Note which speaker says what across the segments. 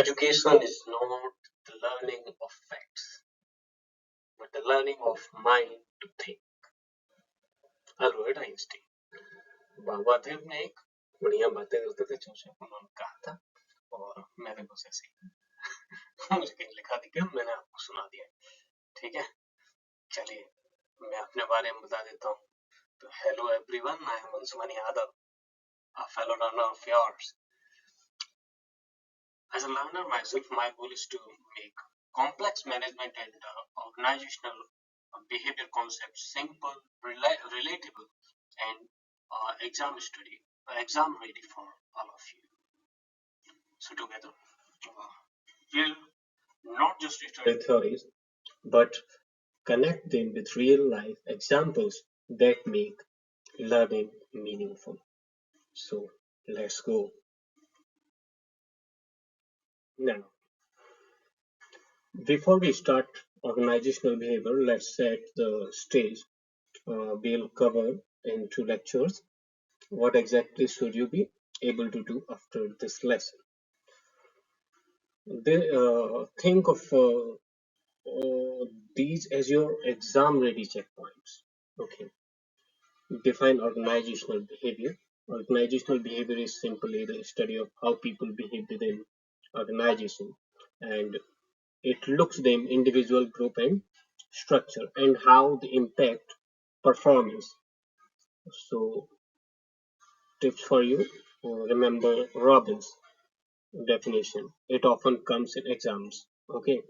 Speaker 1: Education is not the learning of facts, but the learning of mind to think. Albert Einstein बाबा थे, अपने एक बढ़िया बातें करते थे जो उन्होंने कहा था, और मैंने बस ऐसे ही मुझे कहीं लिखा दिखा, मैंने आपको सुना दिया। ठीक है, चलिए मैं अपने बारे में बता देता हूँ। तो hello everyone, I am Anshuman Yadav, a fellow learner of yours. As a learner myself, my goal is to make complex management and organizational behavior concepts simple, relatable, and exam ready for all of you. So together, we'll not just study theories, but connect them with real life examples that make learning meaningful. So let's go. Now, before we start organizational behavior, let's set the stage. We'll cover in 2 lectures what exactly should you be able to do after this lesson. Think of these as your exam ready checkpoints. Okay. Define organizational behavior. Organizational behavior is simply the study of how people behave within organization, and it looks them individual, group, and structure, and how they impact performance. So tips for you: remember Robbins definition. It often comes in exams. Okay,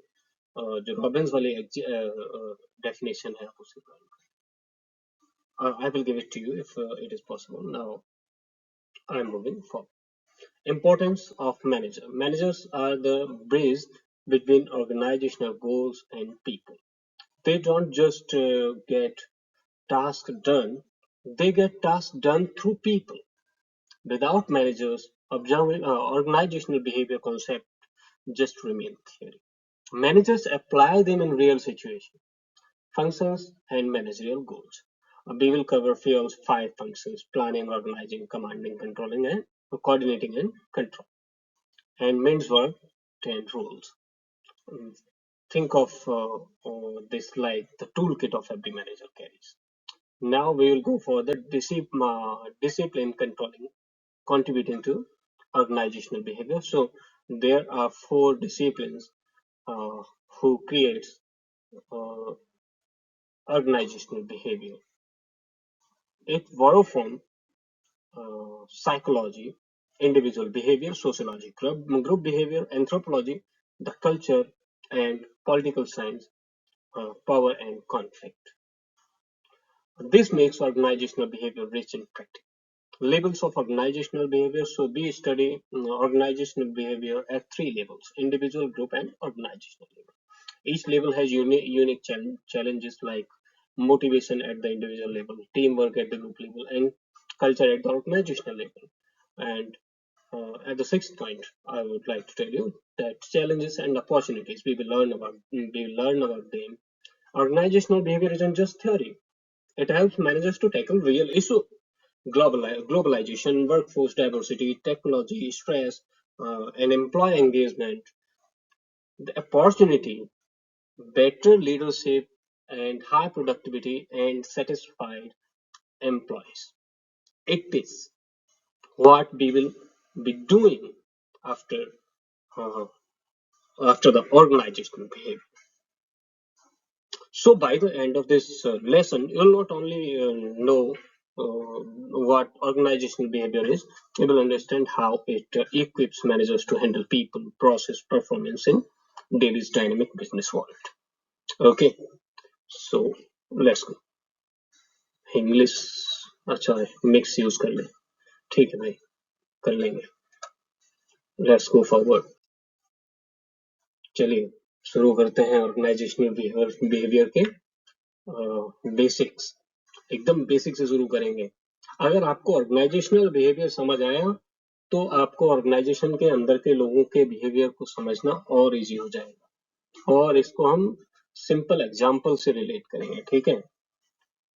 Speaker 1: जो Robbins वाली definition है, आप उसे I will give it to you if it is possible. Now I am moving forward. Importance of manager. Managers are the bridge between organizational goals and people. They don't just get tasks done; they get tasks done through people. Without managers, organizational behavior concept just remain theory. Managers apply them in real situations, functions, and managerial goals. We will cover FIO's 5 functions: planning, organizing, commanding, controlling, and coordinating and control. And men's work 10 rules. Think of this like the toolkit of every manager carries. Now we will go for the discipline controlling, contributing to organizational behavior. So there are 4 disciplines who creates uh, organizational behavior. It borrow from psychology, individual behavior, sociology, group behavior, anthropology, the culture, and political science, power and conflict. This makes organizational behavior rich and practical. Levels of organizational behavior. So we study organizational behavior at 3 levels: individual, group, and organizational level. Each level has unique challenges like motivation at the individual level, teamwork at the group level, and culture at the organizational level. And at the 6th point, I would like to tell you that challenges and opportunities we will learn about them. Organizational behavior isn't just theory. It helps managers to tackle real issues: globalization, workforce diversity, technology, stress, and employee engagement. The opportunity: better leadership and high productivity and satisfied employees. It is what we will be doing after uh, after the organizational behavior. So by the end of this lesson, you'll not only know what organizational behavior is, you will understand how it equips managers to handle people, process, performance in daily's dynamic business world. Okay, so let's go. English अच्छा है, mix use कर ले, ठीक है भाई, कर लेंगे. Let's go forward. चलिए शुरू करते हैं ऑर्गेनाइजेशनल बिहेवियर के बेसिक्स. एकदम बेसिक से शुरू करेंगे. अगर आपको ऑर्गेनाइजेशनल बिहेवियर समझ आया तो आपको ऑर्गेनाइजेशन के अंदर के लोगों के बिहेवियर को समझना और इजी हो जाएगा, और इसको हम सिंपल एग्जांपल से रिलेट करेंगे. ठीक है.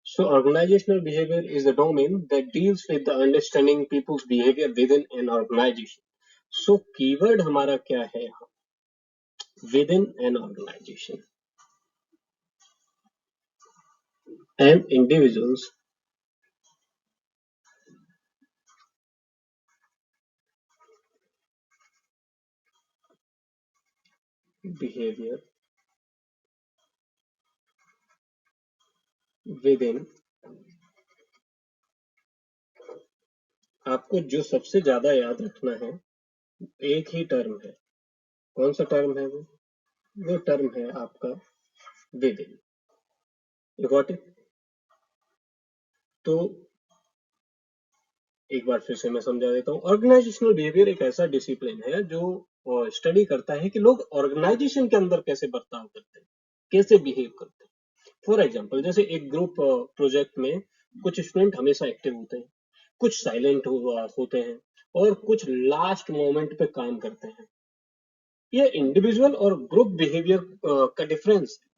Speaker 1: So organizational behavior is the domain that deals with the understanding people's behavior within an organization. So keyword हमारा क्या है यहाँ, within an organisation and individuals behaviour within, आपको जो सबसे ज्यादा याद रखना है एक ही टर्म है, कौन सा टर्म है वो टर्म है आपका with in. You got it? तो एक बार फिर से मैं समझा देता हूँ। ऑर्गेनाइजेशनल बिहेवियर एक ऐसा डिसिप्लिन है जो स्टडी करता है कि लोग ऑर्गेनाइजेशन के अंदर कैसे बर्ताव करते हैं, कैसे बिहेव करते हैं। फॉर एग्जाम्पल, जैसे एक ग्रुप प्रोजेक्ट में कुछ स्टूडेंट हमेशा एक्टिव होते हैं, कुछ साइलेंट होते हैं, और कुछ लास्ट मोमेंट पे काम करते हैं। ये इंडिविजुअल और ग्रुप बिहेवियर का डिफरेंस है।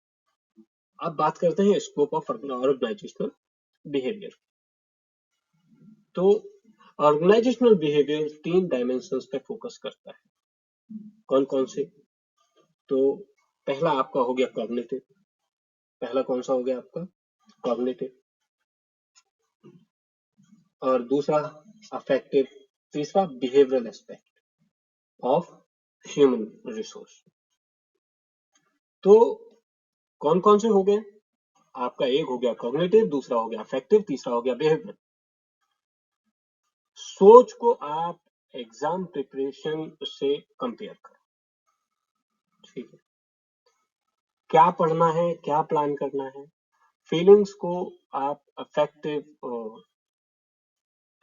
Speaker 1: अब बात करते हैं स्कोप ऑफ ऑर्गेनाइजेशनल बिहेवियर। तो ऑर्गेनाइजेशनल बिहेवियर 3 डायमेंशंस पे फोकस करता है। कौन कौन से? तो पहला आपका हो गया कॉग्निटिव। पहला कौन सा हो गया आपका? कॉग्निटिव। और दूसरा अफेक्टिव। तीसरा behavioural aspect of human resource. तो कौन कौन से हो गए आपका? एक हो गया कॉग्निटिव, दूसरा हो गया अफेक्टिव, तीसरा हो गया बिहेवियर। सोच को आप एग्जाम प्रिपरेशन से कंपेयर करो, ठीक है? क्या पढ़ना है, क्या प्लान करना है। फीलिंग्स को आप अफेक्टिव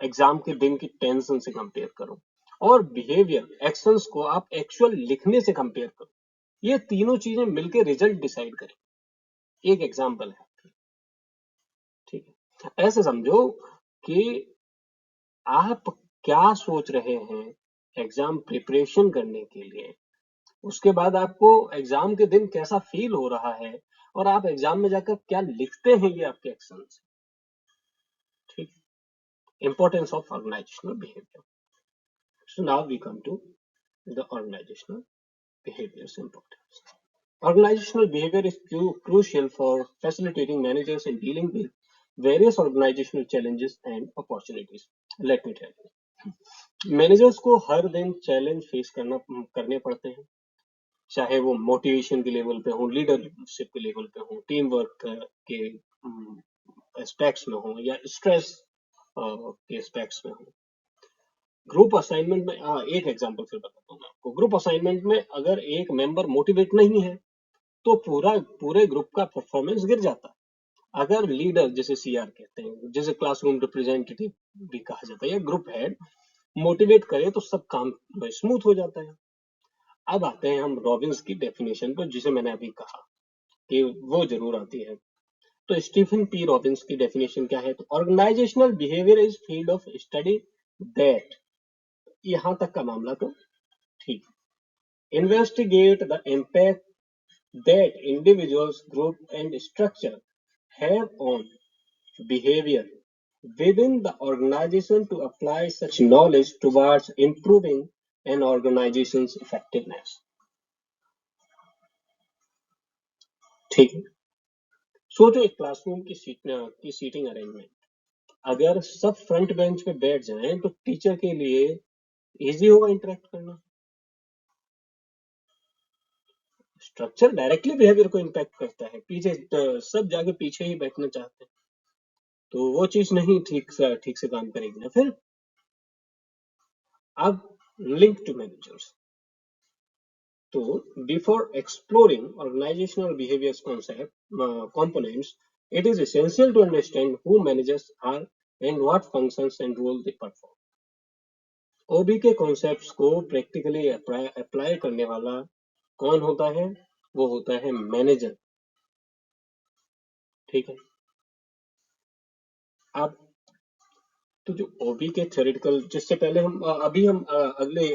Speaker 1: एग्जाम के दिन की टेंशन से कंपेयर करो, और बिहेवियर एक्शंस को आप एक्चुअल लिखने से कंपेयर करो। ये तीनों चीजें मिलकर रिजल्ट डिसाइड करें। एक एग्जाम्पल है, ठीक है? ऐसे समझो कि आप क्या सोच रहे हैं एग्जाम प्रिपरेशन करने के लिए, उसके बाद आपको एग्जाम के दिन कैसा फील हो रहा है, और आप एग्जाम में जाकर क्या लिखते हैं, ये आपके एक्शन से, ठीक? Importance of organisational behaviour. So now we come to the organisational behavior's importance. Organizational behavior is crucial for facilitating managers in dealing with various organizational challenges and opportunities. Let me tell you. Managers को हर दिन challenge face करने पड़ते हैं, चाहे वो motivation के level पे हो, लीडरशिप के लेवल पे हो, टीम वर्क के एस्पेक्ट्स में हो, या स्ट्रेस के एस्पेक्ट्स में हो। ग्रुप असाइनमेंट में एक एग्जांपल फिर बताता हूँ मैं आपको। ग्रुप असाइनमेंट में अगर एक मेंबर मोटिवेट नहीं है तो पूरे ग्रुप का परफॉर्मेंस गिर जाता है। अगर लीडर, जिसे सीआर कहते हैं, जिसे क्लासरूम रिप्रेजेंटेटिव भी कहा जाता है, या ग्रुप हेड मोटिवेट करे तो सब काम स्मूथ हो जाता है। अब आते हैं हम रॉबिन्स की डेफिनेशन पर, जिसे मैंने अभी कहा कि वो जरूर आती है। तो स्टीफन पी रॉबिन्स की डेफिनेशन क्या है? तो organisational behaviour is field of study that, यहां तक का मामला तो ठीक। Investigate the impact that individuals, group, and structure have on behavior within the organization to apply such knowledge towards improving an organization's effectiveness. ठीक है? सोचो एक क्लासरूम की सीटिंग अरेंजमेंट, अगर सब फ्रंट बेंच पे बैठ जाएं तो टीचर के लिए इजी होगा इंटरेक्ट करना। स्ट्रक्चर डायरेक्टली बिहेवियर को इम्पैक्ट करता है, पीछे सब जाके पीछे ही बैठना चाहते हैं, तो वो चीज नहीं ठीक से काम करेगी ना फिर। अब लिंक टू मैनेजर्स। तो before exploring organisational behaviour's concept components, it is essential to understand who managers are and what functions and roles they perform. ओबी के कॉन्सेप्ट्स को प्रैक्टिकली अप्लाई करने वाला कौन होता है? वो होता है मैनेजर, ठीक है? अब तो जो ओबी के थ्योरेटिकल, जिससे पहले अभी हम अगले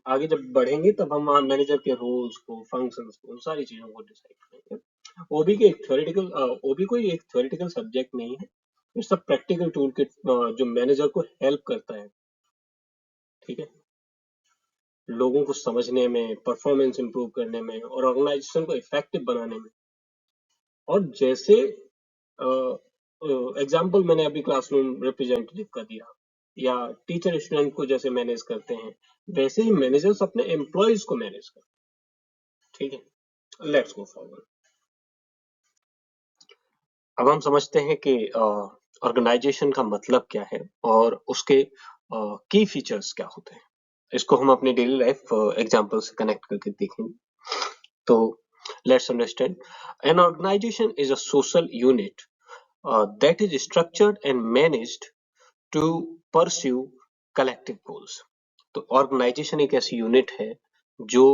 Speaker 1: आगे जब बढ़ेंगे तब हम मैनेजर के रोल्स को, फंक्शंस को, उन सारी चीजों को डिसाइड करेंगे। ओबी के एक थ्योरेटिकल ओबी कोई एक थ्योरेटिकल सब्जेक्ट नहीं है, it's a practical tool kit जो मैनेजर को हेल्प करता है, ठीक है? लोगों को समझने में, परफॉर्मेंस इंप्रूव करने में और ऑर्गेनाइजेशन को इफेक्टिव बनाने में। और जैसे एग्जाम्पल मैंने अभी क्लासरूम रिप्रेजेंटेटिव का दिया, या टीचर स्टूडेंट को जैसे मैनेज करते हैं, वैसे ही मैनेजर्स अपने एम्प्लॉयज को मैनेज करते हैं। ठीक है, लेट्स गो फॉरवर्ड। अब हम समझते हैं कि ऑर्गेनाइजेशन का मतलब क्या है और उसके की फीचर्स क्या होते हैं। इसको हम अपने डेली लाइफ एग्जांपल से कनेक्ट करके देखेंगे। तो let's understand, an organisation is a social unit that is structured and managed to pursue collective goals। तो ऑर्गेनाइजेशन एक ऐसी यूनिट है जो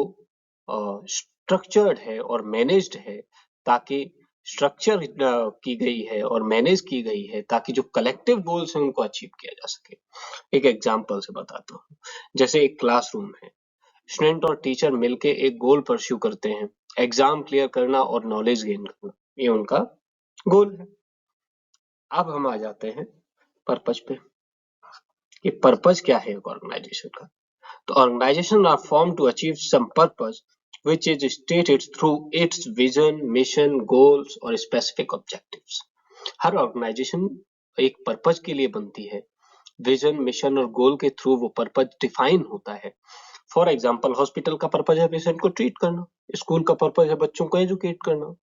Speaker 1: स्ट्रक्चर्ड है और मैनेज्ड है, ताकि स्ट्रक्चर की गई है और मैनेज की गई है ताकि जो कलेक्टिव गोल्स हैं उनको अचीव किया जा सके। एक एग्जांपल से बताता हूँ, जैसे एक क्लासरूम है, स्टूडेंट और टीचर मिलके एक गोल परस्यू करते हैं, एग्जाम क्लियर करना और नॉलेज गेन करना, ये उनका गोल है। अब हम आ जाते हैं पर्पज पे, ये पर्पज क्या है ऑर्गेनाइजेशन का। तो organisation are form to achieve some purpose which is stated through its vision, mission, goals और specific objectives। हर ऑर्गेनाइजेशन एक पर्पज के लिए बनती है, विजन, मिशन और गोल के थ्रू वो पर्पज डिफाइन होता है। फॉर एग्जाम्पल, हॉस्पिटल का पर्पज है पेशेंट को ट्रीट करना, स्कूल का पर्पज है बच्चों को एजुकेट करना,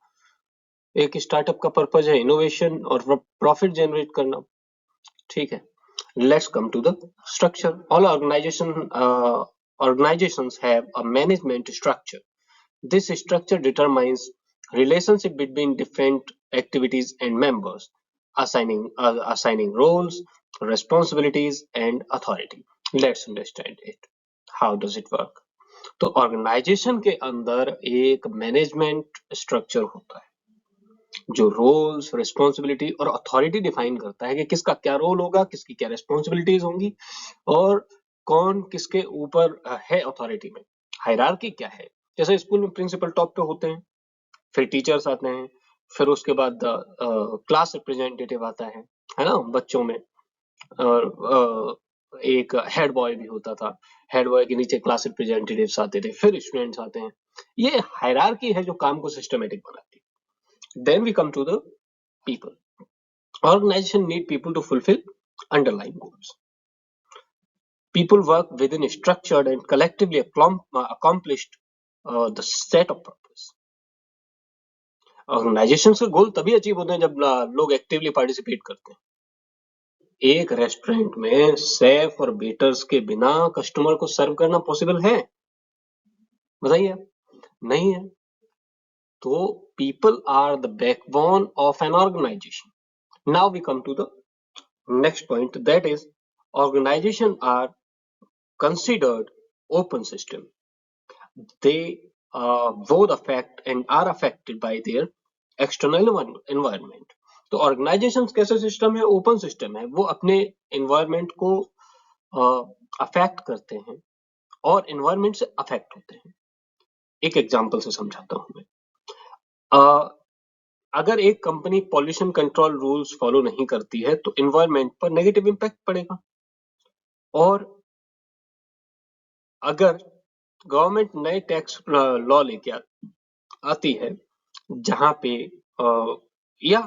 Speaker 1: एक स्टार्टअप का पर्पज है इनोवेशन और प्रॉफिट जनरेट करना। ठीक है, let's come to the structure। All organizations have a management structure। This structure determines relationship between different activities and members, assigning roles, responsibilities and authority। Let's understand it। How does it work? तो organisation के अंदर एक management structure होता है जो roles, responsibility और authority define करता है कि किसका क्या रोल होगा, किसकी क्या रिस्पॉन्सिबिलिटीज होंगी और कौन किसके ऊपर है अथॉरिटी में, हायरार्की क्या है। जैसे स्कूल में प्रिंसिपल टॉप पे होते हैं, फिर टीचर्स आते हैं, फिर उसके बाद क्लास रिप्रेजेंटेटिव आता है ना बच्चों में, और एक हेड बॉय भी होता था, हेड बॉय के नीचे क्लास रिप्रेजेंटेटिव्स आते थे, फिर स्टूडेंट्स आते हैं। ये हायरार्की है जो काम को सिस्टमेटिक बनाती है। Then we come to the people। Organization need people to fulfill underlying goals। People work within a structured and collectively accomplished the set of purpose। Organisation के गोल तभी अचीव होते हैं जब लोग एक्टिवली पार्टिसिपेट करते हैं। एक रेस्टोरेंट में शेफ और वेटर्स के बिना कस्टमर को सर्व करना पॉसिबल है? बताइए, नहीं है। तो people are the backbone of an organization। Now we come to the next point, that is organization are considered open system। They both affect and are affected by their external environment। तो organisation कैसे system है? Open system है, वो अपने environment को affect करते हैं और एनवायरमेंट से अफेक्ट होते हैं। एक एग्जांपल से समझाता हूं मैं। अगर एक company pollution control rules follow नहीं करती है तो एनवायरमेंट पर नेगेटिव इंपैक्ट पड़ेगा। और अगर गवर्नमेंट नए टैक्स लॉ लेके आती है जहां पे या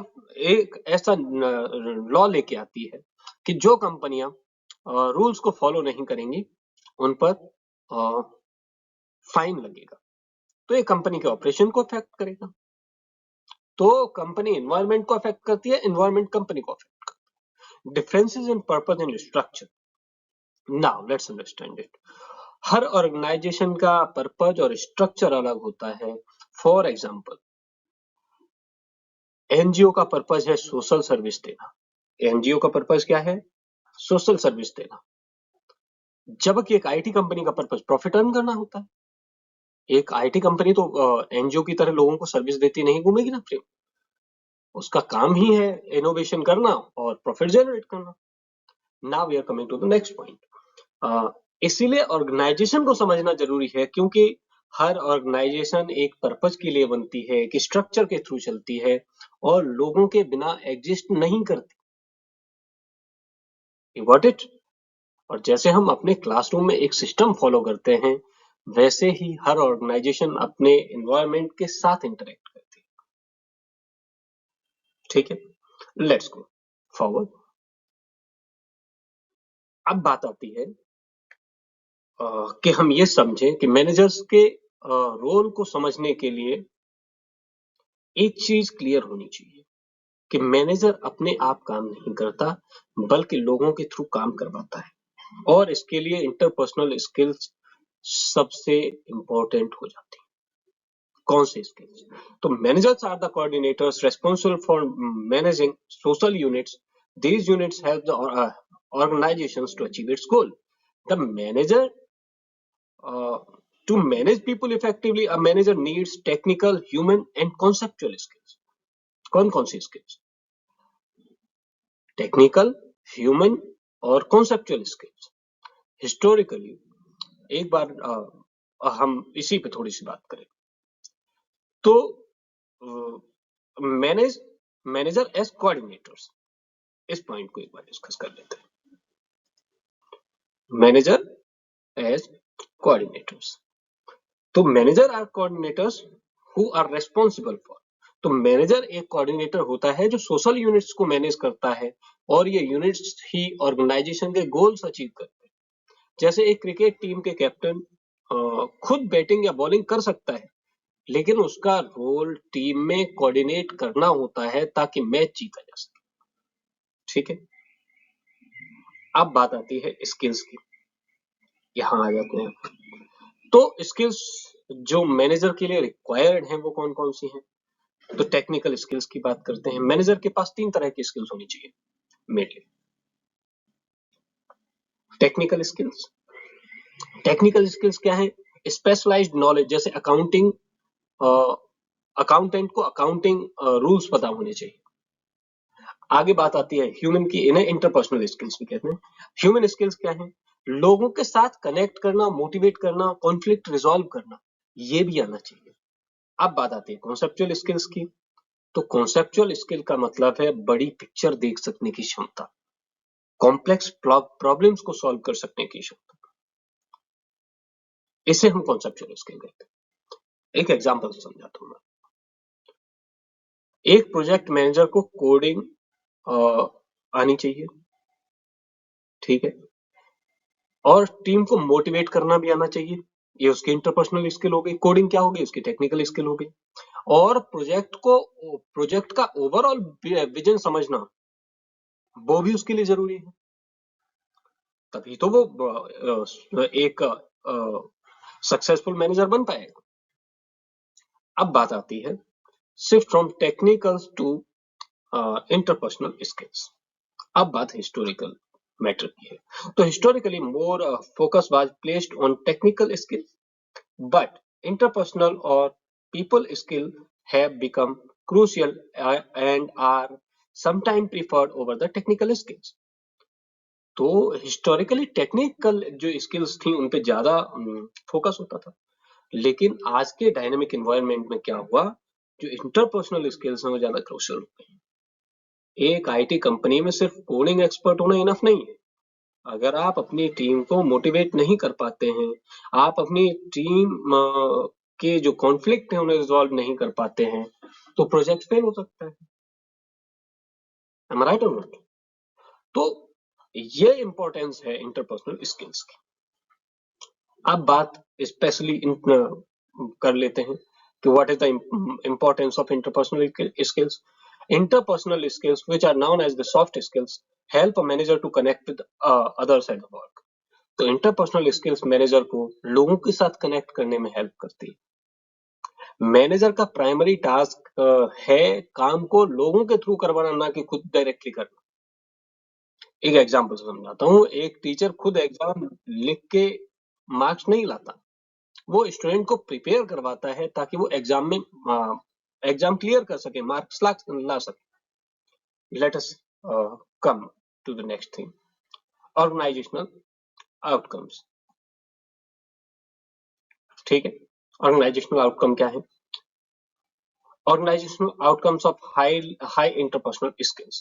Speaker 1: एक ऐसा लॉ लेके आती है कि जो कंपनियां रूल्स को फॉलो नहीं करेंगी उन पर फाइन लगेगा, तो ये कंपनी के ऑपरेशन को अफेक्ट करेगा। तो कंपनी एनवायरमेंट को अफेक्ट करती है, एनवायरमेंट कंपनी को अफेक्ट करती है। Differences in purpose and structure. Now let's understand it. हर ऑर्गेनाइजेशन का पर्पज और स्ट्रक्चर अलग होता है। फॉर एग्जांपल, एनजीओ का पर्पज है सोशल सर्विस देना। एनजीओ का पर्पज क्या है? सोशल सर्विस देना। जबकि एक आईटी कंपनी का पर्पज प्रॉफिट अर्न करना होता है। एक आईटी कंपनी तो एनजीओ की तरह लोगों को सर्विस देती नहीं घूमेगी ना फ्री, उसका काम ही है इनोवेशन करना और प्रॉफिट जनरेट करना। Now we are coming to the next point. इसीलिए ऑर्गेनाइजेशन को समझना जरूरी है, क्योंकि हर ऑर्गेनाइजेशन एक पर्पज के लिए बनती है, एक स्ट्रक्चर के थ्रू चलती है और लोगों के बिना एग्जिस्ट नहीं करती। You got it? और जैसे हम अपने क्लासरूम में एक सिस्टम फॉलो करते हैं वैसे ही हर ऑर्गेनाइजेशन अपने एनवायरनमेंट के साथ इंटरेक्ट करती है। ठीक है, लेट्स गो फॉरवर्ड। अब बात आती है कि हम ये समझें कि मैनेजर्स के रोल को समझने के लिए एक चीज क्लियर होनी चाहिए कि मैनेजर अपने आप काम नहीं करता, बल्कि लोगों के थ्रू काम करवाता है, और इसके लिए इंटरपर्सनल स्किल्स सबसे इंपॉर्टेंट हो जाती है। कौन से स्किल्स? तो managers are the coordinators responsible for managing social units. These units help the organizations to achieve its goal. The manager, uh, to manage people effectively, a manager needs technical, human, and conceptual skills. कौन सी skills? Technical, human और conceptual skills. Historically एक बार हम इसी पे थोड़ी सी बात करें तो मैनेजर एज कोऑर्डिनेटर्स, इस पॉइंट को एक बार डिस्कस कर लेते हैं। मैनेजर एज कोऑर्डिनेटर्स, तो manager are coordinators who are responsible for. तो मैनेजर एक कोऑर्डिनेटर होता है जो सोशल यूनिट्स को मैनेज करता है, और ये यूनिट्स ही ऑर्गेनाइजेशन के गोल्स अचीव करते हैं। जैसे एक क्रिकेट टीम के कैप्टन खुद बैटिंग या बॉलिंग कर सकता है, लेकिन उसका रोल टीम में कोऑर्डिनेट करना होता है ताकि मैच जीता जा सके। ठीक है, अब बात आती है स्किल्स की। यहां आ जाते हैं। तो स्किल्स जो मैनेजर के लिए रिक्वायर्ड हैं वो कौन कौन सी हैं? तो टेक्निकल स्किल्स की बात करते हैं। मैनेजर के पास 3 तरह की स्किल्स होनी चाहिए mainly. Technical skills, technical skills क्या है? स्पेशलाइज्ड नॉलेज, जैसे अकाउंटिंग, अकाउंटेंट को अकाउंटिंग रूल्स पता होने चाहिए। आगे बात आती है ह्यूमन की, इन्हें इंटरपर्सनल स्किल्स भी कहते हैं। ह्यूमन स्किल्स क्या है? लोगों के साथ कनेक्ट करना, मोटिवेट करना, कॉन्फ्लिक्ट रिजॉल्व करना, ये भी आना चाहिए। अब बात आती है कॉन्सेप्चुअल स्किल्स की। तो कॉन्सेप्चुअल स्किल का मतलब है बड़ी पिक्चर देख सकने की क्षमता, कॉम्प्लेक्स प्रॉब्लम्स को सॉल्व कर सकने की क्षमता, इसे हम कॉन्सेप्चुअल स्किल कहते हैं। एक एग्जांपल से समझाता हूं मैं। एक प्रोजेक्ट मैनेजर को कोडिंग आनी चाहिए, ठीक है, और टीम को मोटिवेट करना भी आना चाहिए। ये उसकी इंटरपर्सनल स्किल हो गई। कोडिंग क्या होगी? उसकी टेक्निकल स्किल हो गई। और प्रोजेक्ट का ओवरऑल विजन समझना, वो भी उसके लिए जरूरी है, तभी तो वो एक सक्सेसफुल मैनेजर बन पाएगा। अब बात आती है shift from technical to interpersonal skills. अब बात हिस्टोरिकल मैटर की है। तो historically more focus was placed on technical skill, but interpersonal or people skill have become crucial and are sometimes preferred over the technical skills. तो historically technical जो skills थी उन पे ज्यादा फोकस होता था, लेकिन आज के डायनेमिक एनवायरनमेंट में क्या हुआ, जो इंटरपर्सनल स्किल्स हैं वो ज्यादा क्रूशियल हो गए। एक आईटी कंपनी में सिर्फ कोडिंग एक्सपर्ट होना इनफ नहीं है। अगर आप अपनी टीम को मोटिवेट नहीं कर पाते हैं, आप अपनी टीम के जो कॉन्फ्लिक्ट है उन्हें रिजॉल्व नहीं कर पाते हैं, तो प्रोजेक्ट फेल हो सकता है। Am I right or not? तो ये इंपॉर्टेंस है इंटरपर्सनल स्किल्स की। अब बात स्पेशली कर लेते हैं कि what is the importance of interpersonal skills. Interpersonal skills, which are known as the soft skills, help a manager to connect with others at the work. तो इंटरपर्सनल स्किल्स मैनेजर को लोगों के साथ कनेक्ट करने में हेल्प करती है। Manager का प्राइमरी टास्क है काम को लोगों के थ्रू करवाना, ना कि खुद डायरेक्टली करना। एक एग्जांपल से समझाता हूँ। एक टीचर खुद एग्जाम लिख के मार्क्स नहीं लाता, वो स्टूडेंट को प्रिपेयर करवाता है ताकि वो एग्जाम में एग्जाम क्लियर कर सके, मार्क्स ला सके। Let us come to the next thing, organisational outcomes. ठीक है, ऑर्गेनाइजेशनल आउटकम क्या है? Organizational outcomes of high interpersonal skills.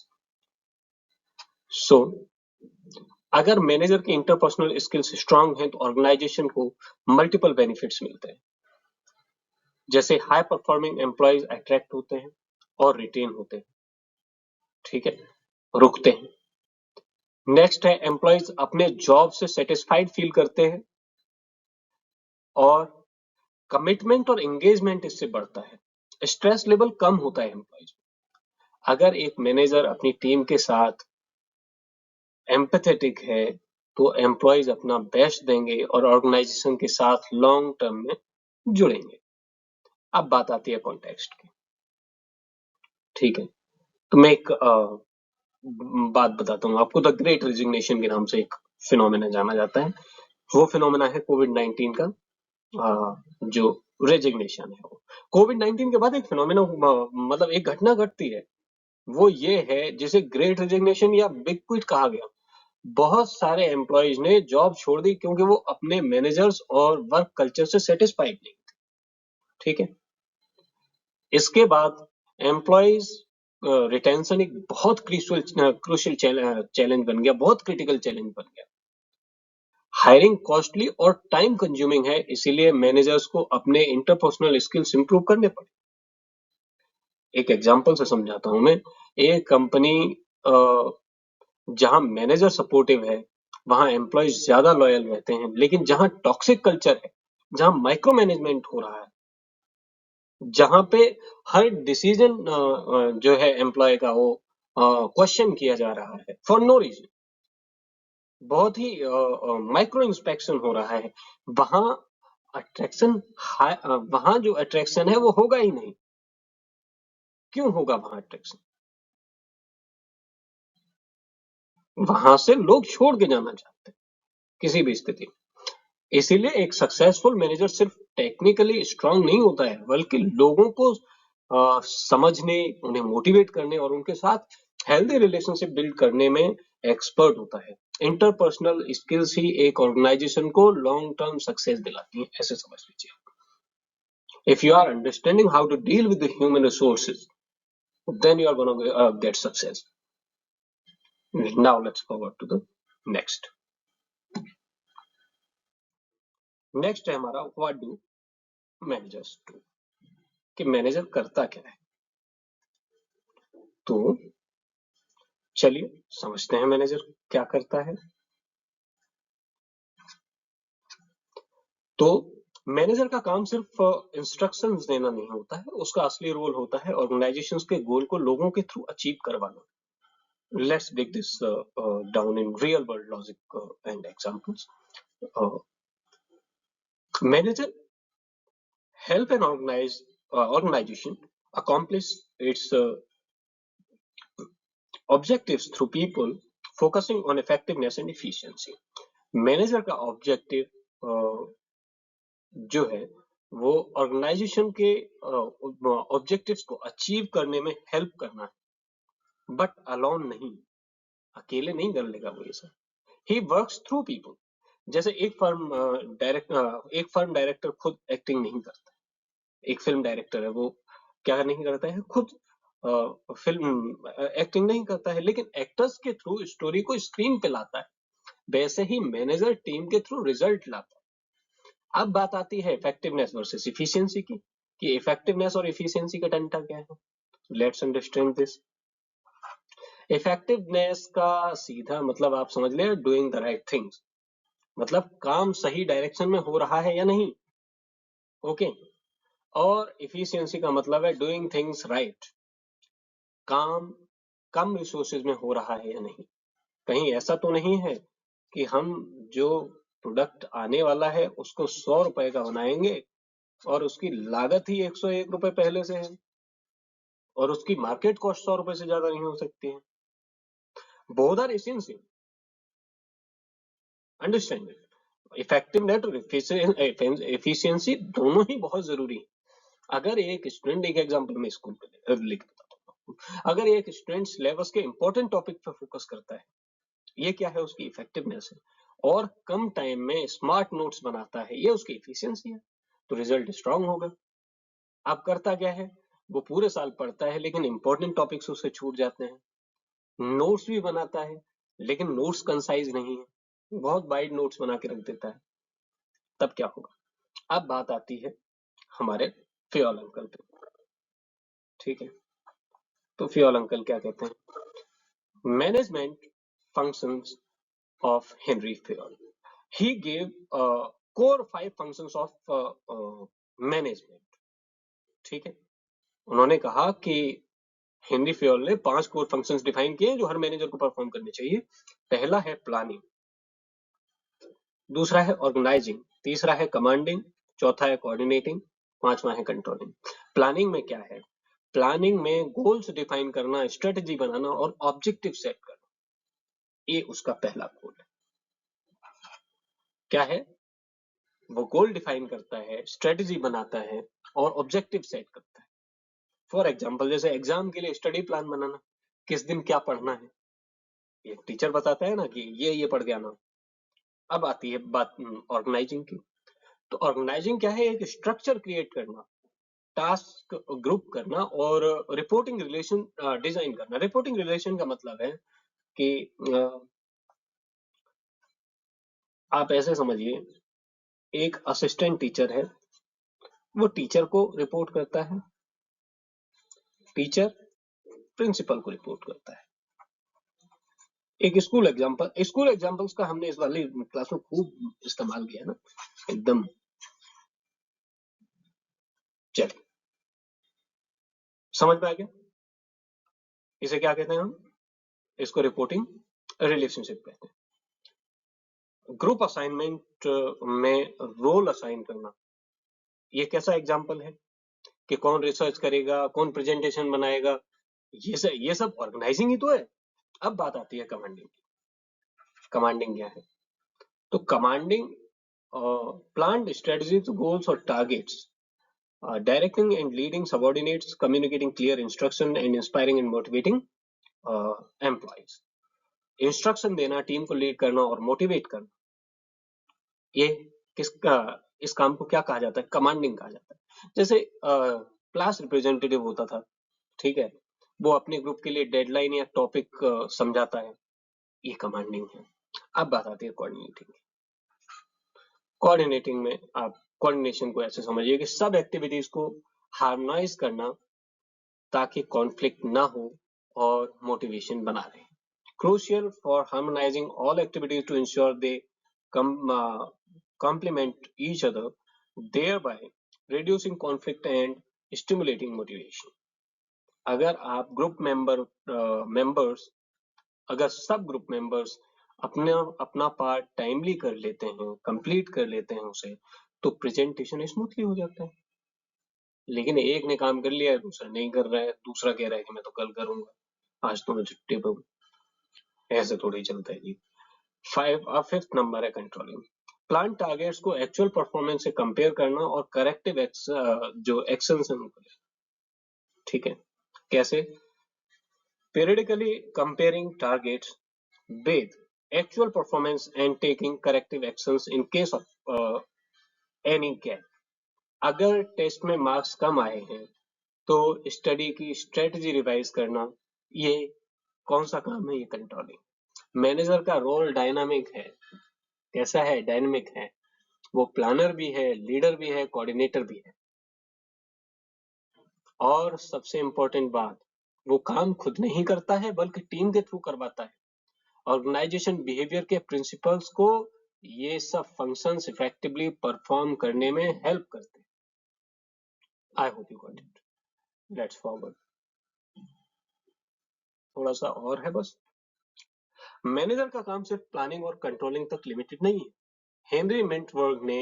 Speaker 1: So अगर मैनेजर की इंटरपर्सनल स्किल्स स्ट्रांग हैं तो ऑर्गेनाइजेशन को मल्टीपल बेनिफिट्स मिलते हैं, जैसे हाई परफॉर्मिंग एम्प्लॉयज अट्रैक्ट होते हैं और रिटेन होते हैं, ठीक है, रुकते हैं। नेक्स्ट है एम्प्लॉयज अपने जॉब से सेटिस्फाइड फील करते हैं और कमिटमेंट और एंगेजमेंट इससे बढ़ता है, स्ट्रेस लेवल कम होता है एम्प्लॉयज। अगर एक मैनेजर अपनी टीम के साथ एम्पैथेटिक है तो एम्प्लॉयज अपना बेस्ट देंगे और ऑर्गेनाइजेशन के साथ लॉन्ग टर्म में जुड़ेंगे। अब बात आती है कॉन्टेक्स्ट की, ठीक है, तो मैं एक बात बताता हूँ आपको। द ग्रेट रेजिग्नेशन के नाम से एक फिनोमेना जाना जाता है। वो फिनोमेना है कोविड-19 का, जो रेजिग्नेशन है। कोविड-19 के बाद एक फिनोमेना मतलब एक घटना घटती है, वो ये है जिसे ग्रेट रेजिग्नेशन या बिग क्विट कहा गया। बहुत सारे एम्प्लॉयज ने जॉब छोड़ दी क्योंकि वो अपने मैनेजर्स और वर्क कल्चर से सेटिस्फाइड नहीं थे, ठीक है। इसके बाद एम्प्लॉयज रिटेंशन एक बहुत क्रूशियल चैलेंज बन गया, बहुत क्रिटिकल चैलेंज बन गया। हायरिंग कॉस्टली और टाइम कंज्यूमिंग है, इसीलिए मैनेजर्स को अपने इंटरपर्सनल स्किल्स इंप्रूव करने पड़े। एक एग्जांपल से समझाता हूं मैं। एक कंपनी जहां मैनेजर सपोर्टिव है वहां एम्प्लॉयज ज्यादा लॉयल रहते हैं, लेकिन जहां टॉक्सिक कल्चर है, जहां माइक्रो मैनेजमेंट हो रहा है, जहां पे हर डिसीजन जो है एम्प्लॉय का वो क्वेश्चन किया जा रहा है फॉर नो रीजन, बहुत ही माइक्रो इंस्पेक्शन हो रहा है, वहां अट्रैक्शन वहां जो अट्रैक्शन है वो होगा ही नहीं। क्यों होगा वहां अट्रैक्शन? वहां से लोग छोड़ के जाना चाहते हैं किसी भी स्थिति में। इसीलिए एक सक्सेसफुल मैनेजर सिर्फ टेक्निकली स्ट्रांग नहीं होता है, बल्कि लोगों को समझने, उन्हें मोटिवेट करने और उनके साथ हेल्दी रिलेशनशिप बिल्ड करने में एक्सपर्ट होता है। इंटरपर्सनल स्किल्स ही एक ऑर्गेनाइजेशन को लॉन्ग टर्म सक्सेस दिलाती है, ऐसे समझ लीजिए। If you are understanding how to deal with the human resources, then you are going to get success. Now let's forward to the next. Next है हमारा what do managers do, कि manager करता क्या है। तो चलिए समझते हैं मैनेजर क्या करता है। तो मैनेजर का काम सिर्फ इंस्ट्रक्शंस देना नहीं होता है, उसका असली रोल होता है ऑर्गेनाइजेशंस के गोल को लोगों के थ्रू अचीव करवाना। Let's dig this down in real world logic and examples. Manager help an organization accomplish its objectives through people focusing on effectiveness and efficiency. Manager का ऑब्जेक्टिव जो है वो ऑर्गेनाइजेशन के ऑब्जेक्टिव्स को अचीव करने में help करना है, बट अलोन नहीं, अकेले नहीं कर लेगा वो ये सब। He works through people. जैसे एक फर्म डायरेक्टर खुद एक्टिंग नहीं करता, एक फिल्म डायरेक्टर है वो क्या नहीं करता है, खुद फिल्म एक्टिंग नहीं करता है, लेकिन एक्टर्स के थ्रू स्टोरी को स्क्रीन पे लाता है। वैसे ही मैनेजर टीम के थ्रू रिजल्ट लाता है। अब बात आती है इफेक्टिवनेस वर्सेस इफिशियंसी की, कि इफेक्टिवनेस और इफिशियंसी का डंडा क्या है। Let's understand this. इफेक्टिवनेस का सीधा मतलब आप समझ ले, डूइंग द राइट थिंग्स, मतलब काम सही डायरेक्शन में हो रहा है या नहीं, ओके। और इफिशियंसी का मतलब है डूइंग थिंग्स राइट, काम कम रिसोर्सेज में हो रहा है या नहीं। कहीं ऐसा तो नहीं है कि हम जो प्रोडक्ट आने वाला है उसको 100 रुपए का बनाएंगे और उसकी लागत ही 101 रुपए पहले से है और उसकी मार्केट कॉस्ट 100 रुपए से ज्यादा नहीं हो सकती है। Both are essential, understand. Effectiveness और एफिशिएंसी दोनों ही बहुत जरूरी है। अगर एक स्टूडेंट, एक एग्जांपल में स्कूल पे लिख बताता हूँ, अगर एक स्टूडेंट सिलेबस के इंपॉर्टेंट टॉपिक पर फोकस करता है, ये क्या है, उसकी इफेक्टिवनेस है। और कम टाइम में स्मार्ट नोट्स बनाता है, ये उसकी इफिशियंसी है, तो रिजल्ट स्ट्रांग होगा। अब करता क्या है, वो पूरे साल पढ़ता है लेकिन इंपॉर्टेंट टॉपिक्स उससे छूट जाते हैं, नोट्स भी बनाता है लेकिन नोट्स कंसाइज नहीं है, बहुत वाइड नोट्स बना के रख देता है, तब क्या होगा? अब बात आती है हमारे फियोल अंकल पे, ठीक है। तो फियोल अंकल क्या कहते हैं? Management functions of Henry Fayol, he gave core 5 functions of management, ठीक है। उन्होंने कहा कि हेनरी फियोल ने 5 कोर फंक्शंस डिफाइन किए जो हर मैनेजर को परफॉर्म करने चाहिए। पहला है प्लानिंग, दूसरा है ऑर्गेनाइजिंग, तीसरा है कमांडिंग, चौथा है कोऑर्डिनेटिंग, पांचवा है कंट्रोलिंग। प्लानिंग में क्या है? प्लानिंग में गोल्स डिफाइन करना, स्ट्रेटजी बनाना और ऑब्जेक्टिव सेट करना, ये उसका पहला गोल है। क्या है? वो गोल डिफाइन करता है, स्ट्रेटजी बनाता है और ऑब्जेक्टिव सेट करता है। फॉर एग्जाम्पल, जैसे एग्जाम के लिए स्टडी प्लान बनाना, किस दिन क्या पढ़ना है, ये टीचर बताता है ना कि ये पढ़ के आना। अब आती है बात ऑर्गेनाइजिंग की। तो ऑर्गेनाइजिंग क्या है? एक स्ट्रक्चर क्रिएट करना, टास्क ग्रुप करना और रिपोर्टिंग रिलेशन डिजाइन करना। रिपोर्टिंग रिलेशन का मतलब है कि आप ऐसे समझिए, एक असिस्टेंट टीचर है, वो टीचर को रिपोर्ट करता है, टीचर प्रिंसिपल को रिपोर्ट करता है। एक स्कूल एग्जांपल्स का हमने इस वाली क्लास में खूब इस्तेमाल किया ना, एकदम। चलिए, समझ में आ गया? इसे क्या कहते हैं हम? इसको रिपोर्टिंग रिलेशनशिप कहते हैं। ग्रुप असाइनमेंट में रोल असाइन करना, ये कैसा एग्जांपल है कि कौन रिसर्च करेगा, कौन प्रेजेंटेशन बनाएगा, ये सब ऑर्गेनाइजिंग ही तो है। अब बात आती है कमांडिंग की। कमांडिंग क्या है? तो कमांडिंग प्लान्ड स्ट्रेटजीज, गोल्स और targets, directing and leading subordinates, communicating clear instruction and inspiring and motivating employees. Instruction देना, टीम को लीड करना और मोटिवेट करना, ये किसका, इस काम को क्या कहा जाता है? कमांडिंग कहा जाता है। जैसे क्लास रिप्रेजेंटेटिव होता था, ठीक है, वो अपने ग्रुप के लिए डेडलाइन या टॉपिक समझाता है, ये कमांडिंग है। अब बात आती है कोऑर्डिनेटिंग। कोऑर्डिनेटिंग में आप कोऑर्डिनेशन को ऐसे समझिए कि सब एक्टिविटीज को हार्मोनाइज करना ताकि कॉन्फ्लिक्ट ना हो और मोटिवेशन बना रहे। Crucial for harmonizing all activities to ensure they complement each other, thereby reducing conflict and stimulating motivation. अगर आप ग्रुप मेंबर्स अगर सब ग्रुप मेंबर्स अपना अपना पार्ट टाइमली कर लेते हैं, कंप्लीट कर लेते हैं उसे, तो प्रेजेंटेशन स्मूथली हो जाता है। लेकिन एक ने काम कर लिया है, दूसरा नहीं कर रहा है, दूसरा कह रहा है कि मैं तो कल करूंगा, आज तो मैं छुट्टी पर हूँ, ऐसे थोड़ी चलता है जी। फिफ्थ नंबर है कंट्रोलिंग। प्लान टारगेट्स को एक्चुअल परफॉर्मेंस से कंपेयर करना और करेक्टिव जो एक्शंस हैं, ठीक है, कैसे? periodically comparing targets with actual performance and taking corrective actions in case of any gap. अगर टेस्ट में मार्क्स कम आए हैं तो स्टडी की स्ट्रेटजी रिवाइज करना, ये कौन सा काम है? ये कंट्रोलिंग। मैनेजर का रोल डायनामिक है। कैसा है? डायनामिक है। वो प्लानर भी है, लीडर भी है, कोऑर्डिनेटर भी है। और सबसे इंपॉर्टेंट बात, वो काम खुद नहीं करता है बल्कि टीम के थ्रू करवाता है। ऑर्गेनाइजेशन बिहेवियर के प्रिंसिपल्स को ये सब फंक्शंस इफेक्टिवली परफॉर्म करने में हेल्प करते हैं। I hope you got it. Let's forward, थोड़ा सा और है बस। मैनेजर का काम सिर्फ प्लानिंग और कंट्रोलिंग तक लिमिटेड नहीं है। हेनरी मिंटवर्ग ने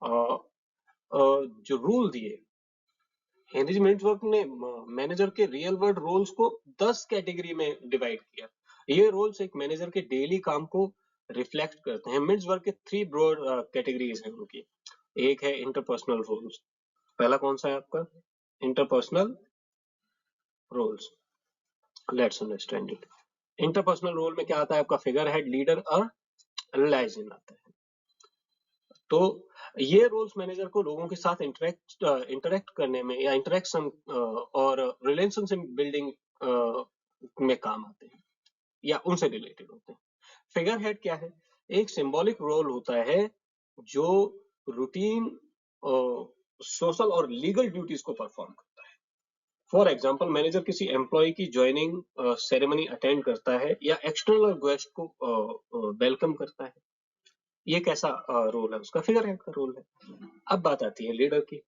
Speaker 1: जो रूल दिए, हेनरी मिंटवर्ग ने मैनेजर के रियल वर्ल्ड रोल्स को 10 कैटेगरी में डिवाइड किया। ये रोल्स एक मैनेजर के डेली काम को रिफ्लेक्ट करते हैं। मिंटवर्ग के 3 ब्रॉड कैटेगरीज हैं उनकी। एक है इंटरपर्सनल रोल्स। पहला कौन सा है आपका? Interpersonal roles. Let's understand it. Interpersonal role में क्या आता है? आपका फिगर हेड, लीडर और लाइजन आता है। तो ये रोल्स मैनेजर को लोगों के साथ इंटरेक्ट करने में या इंटरेक्शन और रिलेशनशिप बिल्डिंग में काम आते हैं। या उनसे रिलेटेड होते हैं। फिगर हेड क्या है? एक सिंबॉलिक रोल होता है जो रूटीन सोशल और लीगल ड्यूटीज को परफॉर्म करता है। फॉर एग्जाम्पल, मैनेजर किसी एम्प्लॉय की ज्वाइनिंग सेरेमनी अटेंड करता है या एक्सटर्नल गेस्ट को वेलकम करता है। ये कैसा रोल है उसका? फिगर हेड का रोल है। अब बात आती है लीडर की।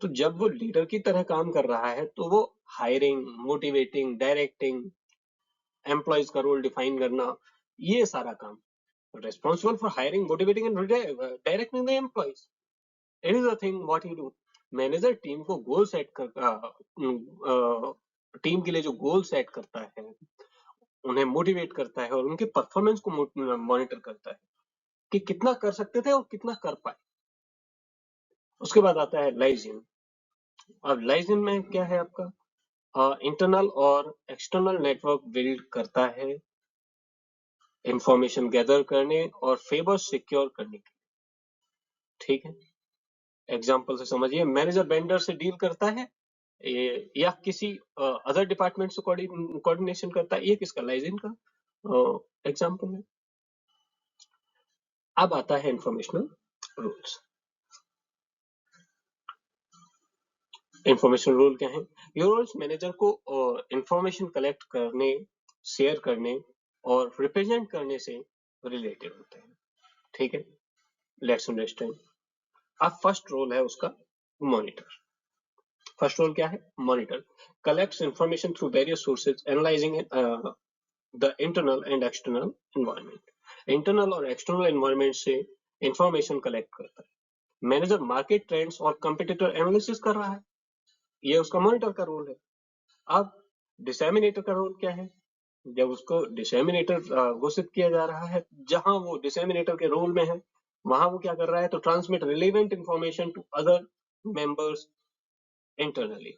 Speaker 1: तो जब वो लीडर की तरह काम कर रहा है तो वो हायरिंग, मोटिवेटिंग, डायरेक्टिंग, एम्प्लॉयज का रोल डिफाइन करना, ये सारा काम, responsible for hiring, motivating and directing the employees. It is the thing what he do. Manager team को गोल सेट कर टीम के लिए जो गोल सेट करता है, उन्हें मोटिवेट करता है और उनके परफॉर्मेंस को मॉनिटर करता है कि कितना कर सकते थे और कितना कर पाए। उसके बाद आता है लाइजिन। अब लाइजिन में क्या है आपका? इंटरनल और एक्सटर्नल नेटवर्क बिल्ड करता है इंफॉर्मेशन गैदर करने और फेवर सिक्योर करने के लिए। ठीक है, एग्जाम्पल से समझिए। मैनेजर वेंडर से डील करता है या किसी अदर डिपार्टमेंट से कोऑर्डिनेशन करता है, ये किसका? लाइजिन का एग्जाम्पल है। अब आता है इंफॉर्मेशनल रूल्स। इंफॉर्मेशनल रूल क्या है? ये रूल्स मैनेजर को इंफॉर्मेशन कलेक्ट करने, शेयर करने और रिप्रेजेंट करने से रिलेटेड होते हैं। ठीक है, लेट्स अंडरस्टैंड। अब फर्स्ट रोल है उसका मॉनिटर। फर्स्ट रोल क्या है? Monitor collects information through various sources analysing the internal and external environment. Internal और एक्सटर्नल एनवायरनमेंट से इंफॉर्मेशन कलेक्ट करता है। मैनेजर मार्केट ट्रेंड्स और कंपटीटर एनालिसिस कर रहा है, ये उसका मॉनिटर का रोल है। अब डिसेमिनेटर का रोल क्या है? जब उसको डिसेमिनेटर घोषित किया जा रहा है, जहां वो डिसेमिनेटर के रोल में है, वहां वो क्या कर रहा है? तो transmit relevant information to other members internally.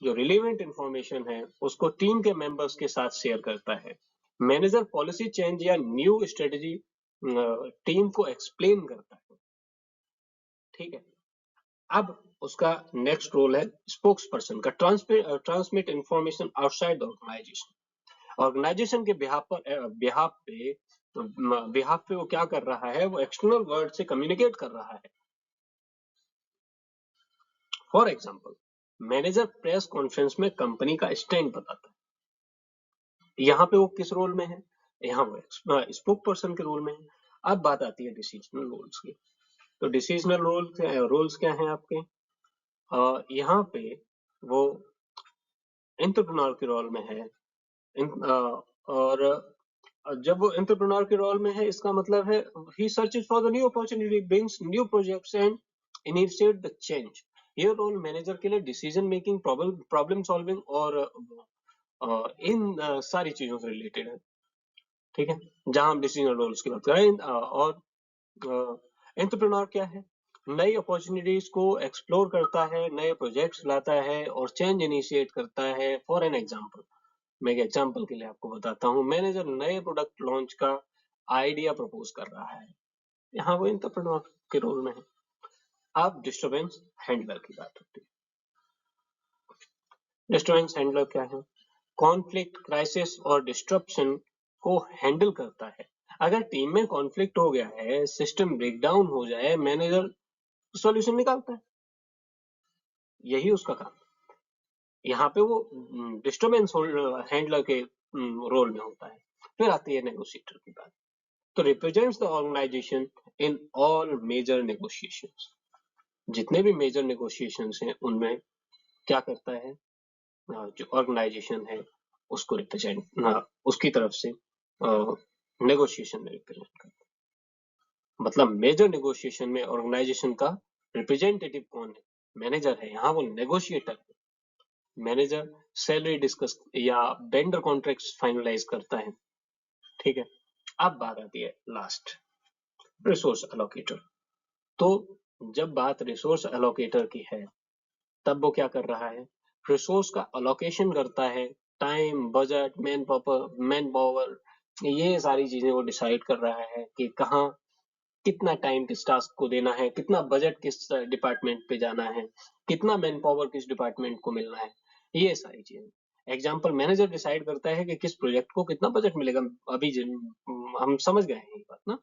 Speaker 1: जो रिलेवेंट इंफॉर्मेशन है उसको टीम के मेंबर्स के साथ शेयर करता है। मैनेजर पॉलिसी चेंज या न्यू स्ट्रेटजी टीम को एक्सप्लेन करता है। ठीक है, अब उसका नेक्स्ट रोल है स्पोक्स पर्सन का, transmit information outside the organisation. Organisation के बिहाफ पे वो क्या कर रहा है? वो एक्सटर्नल वर्ल्ड से कम्युनिकेट कर रहा है। For example, manager press conference में कंपनी का स्टैंड बताता है। यहाँ पे वो किस रोल में है? यहाँ वो स्पोक पर्सन के रोल में है। अब बात आती है डिसीजनल रोल्स की। तो डिसीजनल रोल्स क्या हैं आपके? यहाँ पे वो एंटरप्रेन्योर के रोल में है। और जब वो एंटरप्रेन्योर के रोल में है, इसका मतलब है ही searches for the new opportunity, brings new projects and initiate the change. ये रोल मैनेजर के लिए डिसीजन मेकिंग, प्रॉब्लम सॉल्विंग और इन सारी चीजों से रिलेटेड है। ठीक है, जहां हम डिसीजन रोल्स की बात करें। और एंटरप्रेन्योर क्या है? नई अपॉर्चुनिटीज को एक्सप्लोर करता है, नए प्रोजेक्ट्स लाता है और चेंज इनिशिएट करता है। फॉर एन एग्जांपल, मैं एक एग्जांपल के लिए आपको बताता हूँ। मैनेजर नए प्रोडक्ट लॉन्च का आइडिया प्रपोज कर रहा है, यहाँ वो एंटरप्रेन्योर के रोल में है। अब डिस्टर्बेंस हैंडलर की बात होती है। डिस्टर्बेंस हैंडलर क्या है? कॉन्फ्लिक्ट, क्राइसिस और डिस्ट्रप्शन को हैंडल करता है। अगर टीम में कॉन्फ्लिक्ट हो गया है, सिस्टम ब्रेकडाउन हो जाए, मैनेजर सॉल्यूशन निकालता है, यही उसका काम। यहाँ पे वो डिस्टर्बेंस हैंडलर के रोल में होता है। फिर आती है नेगोशिएटर की बात। तो represents the organisation in all major negotiations. जितने भी मेजर नेगोशिएशंस हैं उनमें क्या करता है? जो ऑर्गेनाइजेशन है उसको रिप्रेजेंट, उसकी तरफ से नेगोशिएशन में रिप्रेजेंट करता है। मतलब मेजर नेगोशिएशन में ऑर्गेनाइजेशन का रिप्रेजेंटेटिव कौन है? मैनेजर है, यहाँ वो नेगोशिएटर है। मैनेजर सैलरी डिस्कस या वेंडर कॉन्ट्रैक्ट्स फाइनलाइज करता है। ठीक है, अब बात आती है लास्ट, रिसोर्स एलोकेटर। तो जब बात रिसोर्स एलोकेटर की है, तब वो क्या कर रहा है? रिसोर्स का अलोकेशन करता है। टाइम, बजट, मैन पावर, ये सारी चीजें वो डिसाइड कर रहा है कि कहाँ कितना टाइम किस टास्क को देना है, कितना बजट किस डिपार्टमेंट पे जाना है, कितना मैन पावर किस डिपार्टमेंट को मिलना है, ये सारी चीजें। एग्जाम्पल, मैनेजर डिसाइड करता है कि किस प्रोजेक्ट को कितना बजट मिलेगा। अभी हम समझ गए हैं ये बात ना।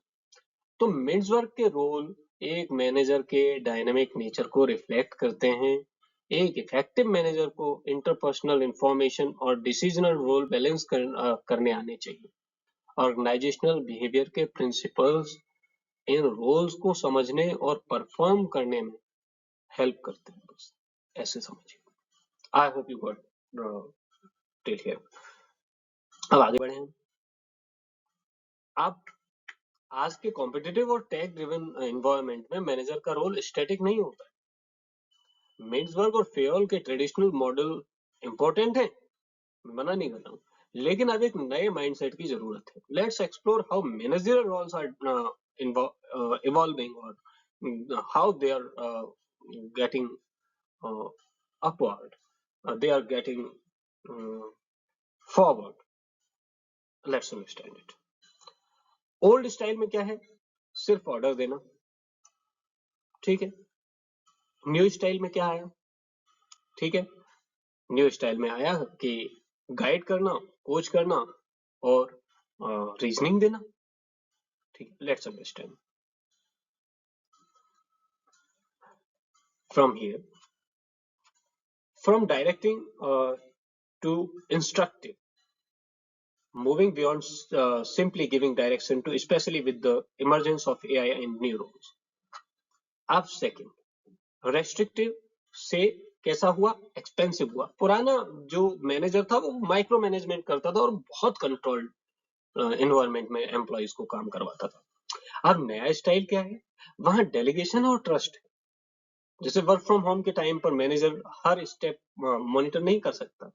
Speaker 1: तो मिड्स वर्क के रोल एक मैनेजर के डायनामिक नेचर को रिफ्लेक्ट करते हैं। एक इफेक्टिव मैनेजर को इंटरपर्सनल इंफॉर्मेशन और डिसीजनल रोल बैलेंस करने आने चाहिए। ऑर्गेनाइजेशनल बिहेवियर के प्रिंसिपल्स इन रोल्स को समझने और परफॉर्म करने में हेल्प करते हैं। बस ऐसे समझिए। आई hope you got till here. अब आगे बढ़े हम। आप आज के कॉम्पिटिटिव और टेक ड्रिवन एनवायरनमेंट में मैनेजर का रोल स्टैटिक नहीं होता है। मिड्सवर्ग और फेयल के ट्रेडिशनल मॉडल इंपॉर्टेंट है, मना नहीं कर रहा हूँ, लेकिन अब एक नए माइंडसेट की जरूरत है। Let's explore how managerial roles are evolving और how they are getting upward, they are getting forward. Let's understand it. Old style में क्या है? सिर्फ ऑर्डर देना, ठीक है। न्यू स्टाइल में क्या आया? ठीक है, न्यू स्टाइल में आया कि गाइड करना, कोच करना और रीजनिंग देना, ठीक है। Let's understand from here, from directing to instructive, moving beyond simply giving direction to, especially with the emergence of AI and new roles. अब सेकंड, रेस्ट्रिक्टिव से कैसा हुआ? एक्सपेंसिव हुआ। पुराना जो मैनेजर था वो माइक्रो मैनेजमेंट करता था और बहुत कंट्रोल्ड एनवायरनमेंट में एम्प्लॉइज को काम करवाता था। अब नया स्टाइल क्या है? वहां डेलीगेशन और ट्रस्ट है। जैसे वर्क फ्रॉम होम के टाइम पर मैनेजर हर स्टेप मॉनिटर नहीं कर सकता,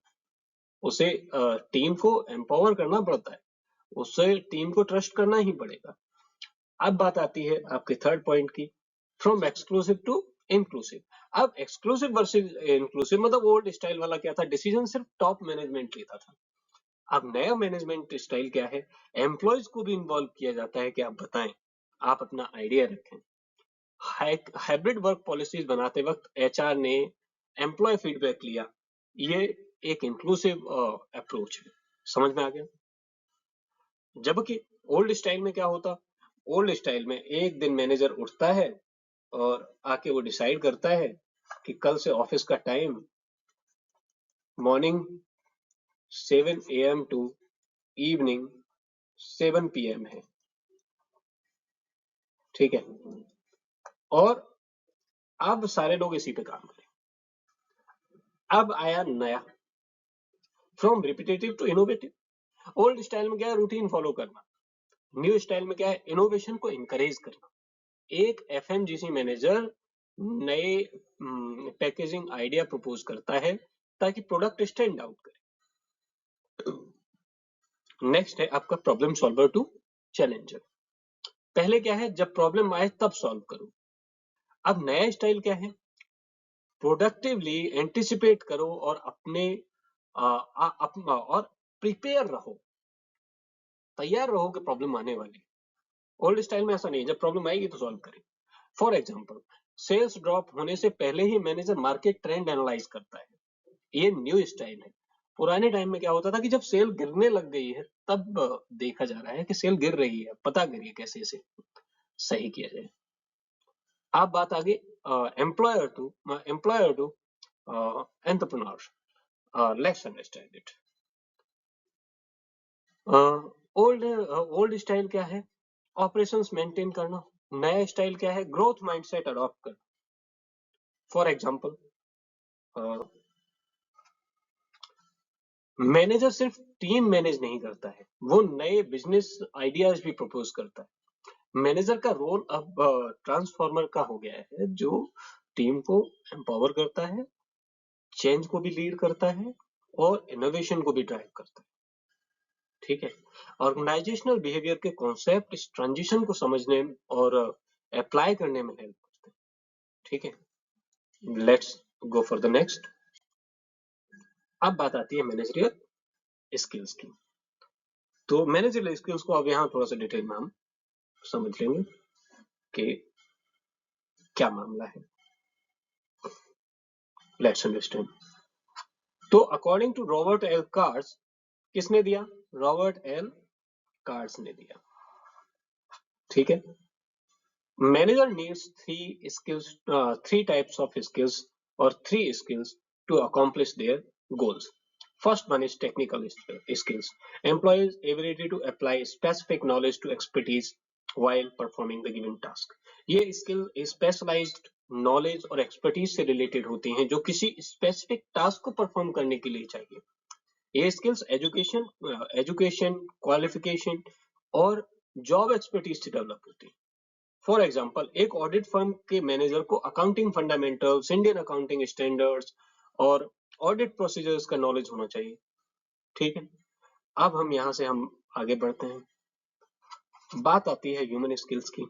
Speaker 1: उसे टीम को एम्पावर करना पड़ता है, उससे टीम को ट्रस्ट करना ही पड़ेगा। अब बात आती है आपके थर्ड पॉइंट की, फ्रॉम एक्सक्लूसिव टू इंक्लूसिव। अब एक्सक्लूसिव वर्सेस इंक्लूसिव, मतलब ओल्ड स्टाइल वाला क्या था? डिसीजन सिर्फ टॉप मैनेजमेंट लेता था। अब नया मैनेजमेंट स्टाइल क्या है? एम्प्लॉयज को भी इन्वॉल्व किया जाता है कि आप बताएं, आप अपना आइडिया रखें। हाइब्रिड वर्क पॉलिसीज बनाते वक्त एचआर ने एम्प्लॉय फीडबैक लिया। ये एक इंक्लूसिव अप्रोच है। समझ में आ गया? जबकि ओल्ड स्टाइल में क्या होता? ओल्ड स्टाइल में एक दिन मैनेजर उठता है और आके वो डिसाइड करता है कि कल से ऑफिस का time morning 7 AM to evening 7 PM है, ठीक है। और अब सारे लोग इसी पे काम करें। अब आया नया, from repetitive to innovative. Old style में क्या है? रूटीन फॉलो करना। न्यू स्टाइल में क्या है? इनोवेशन को इंकरेज करना। एक एफएमजीसी मैनेजर नए पैकेजिंग आइडिया प्रपोज करता है ताकि प्रोडक्ट स्टैंड आउट करे। नेक्स्ट है आपका प्रॉब्लम सॉल्वर टू चैलेंजर। पहले क्या है? जब प्रॉब्लम आए तब सॉल्व करो। अब नया स्टाइल क्या है? प्रोडक्टिवली एंटिसिपेट करो और अपना और प्रिपेयर रहो, तैयार रहो कि प्रॉब्लम आने वाली। ओल्ड स्टाइल में ऐसा नहीं है, जब प्रॉब्लम आएगी तो सॉल्व करें। फॉर एग्जाम्पल, सेल्स ड्रॉप होने से पहले ही मैनेजर मार्केट ट्रेंड एनालाइज करता है। ये न्यू स्टाइल है। पुराने टाइम में क्या होता था कि जब सेल गिरने लग गई है तब देखा जा रहा है कि सेल गिर रही है, पता करिए कैसे इसे सही किया जाए। अब बात आगे employer to entrepreneur. Let's understand it. Old style क्या है? ऑपरेशंस मेंटेन करना। नया स्टाइल क्या है? ग्रोथ माइंडसेट अडॉप्ट करना। फॉर एग्जाम्पल, मैनेजर सिर्फ टीम मैनेज नहीं करता है, वो नए बिजनेस आइडियाज भी प्रपोज करता है। मैनेजर का रोल अब ट्रांसफॉर्मर का हो गया है, जो टीम को एम्पावर करता है, चेंज को भी लीड करता है और इनोवेशन को भी ड्राइव करता है, ठीक है। ऑर्गेनाइजेशनल बिहेवियर के कॉन्सेप्ट इस ट्रांजिशन को समझने और अप्लाई करने में हेल्प करते हैं, ठीक है। Let's go for the next. अब बात आती है मैनेजरियल स्किल्स की। तो मैनेजरियल स्किल्स को अब यहाँ थोड़ा सा डिटेल में हम समझ लेंगे कि क्या मामला है। Let's understand. तो according to Robert L Katz, किसने दिया? रॉबर्ट एल कार्स ने दिया। ठीक है। Manager needs three types of skills or three skills to accomplish their goals. First one is technical skills. Employees' ability to apply specific knowledge to expertise while performing the given task. ये skill specialised knowledge और expertise से related होती हैं जो किसी specific task को perform करने के लिए चाहिए। ये स्किल्स एजुकेशन, क्वालिफिकेशन और जॉब एक्सपर्टीज से डेवलप होती है। फॉर एग्जाम्पल, एक ऑडिट फर्म के मैनेजर को accounting fundamentals, Indian accounting standards और ऑडिट प्रोसीजर्स का नॉलेज होना चाहिए। ठीक है। अब हम यहाँ से आगे बढ़ते हैं। बात आती है ह्यूमन स्किल्स की।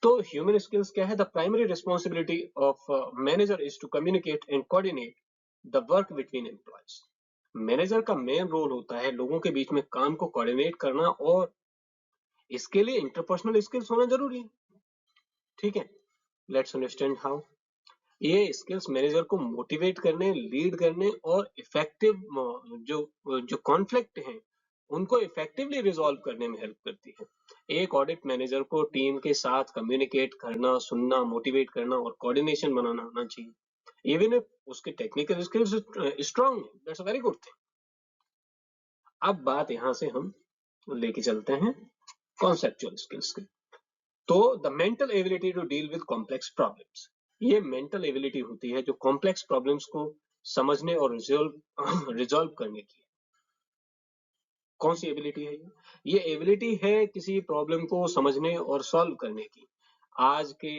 Speaker 1: तो ह्यूमन स्किल्स क्या है? The primary responsibility of manager is to communicate and coordinate the work between employees. Manager का मेन रोल होता है लोगों के बीच में काम को कोऑर्डिनेट करना, और इसके लिए इंटरपर्सनल स्किल्स होना जरूरी है। ठीक है। Let's understand how. ये स्किल्स मैनेजर को मोटिवेट करने, लीड करने और इफेक्टिव जो कॉन्फ्लिक्ट हैं उनको इफेक्टिवली रिजॉल्व करने में हेल्प करती है। एक ऑडिट मैनेजर को टीम के साथ कम्युनिकेट करना, सुनना, मोटिवेट करना और कोऑर्डिनेशन बनाना आना चाहिए। इवन इफ उसके टेक्निकल स्किल्स स्ट्रांग है, that's a very good thing. अब बात यहां से हम लेके चलते हैं कॉन्सेप्चुअल स्किल्स की। तो the mental ability to deal with complex problems, ये मेंटल एबिलिटी होती है जो कॉम्प्लेक्स प्रॉब्लम्स को समझने और रिजॉल्व करने की। कौन सी एबिलिटी है ये एबिलिटी है किसी प्रॉब्लम को समझने और सॉल्व करने की। आज के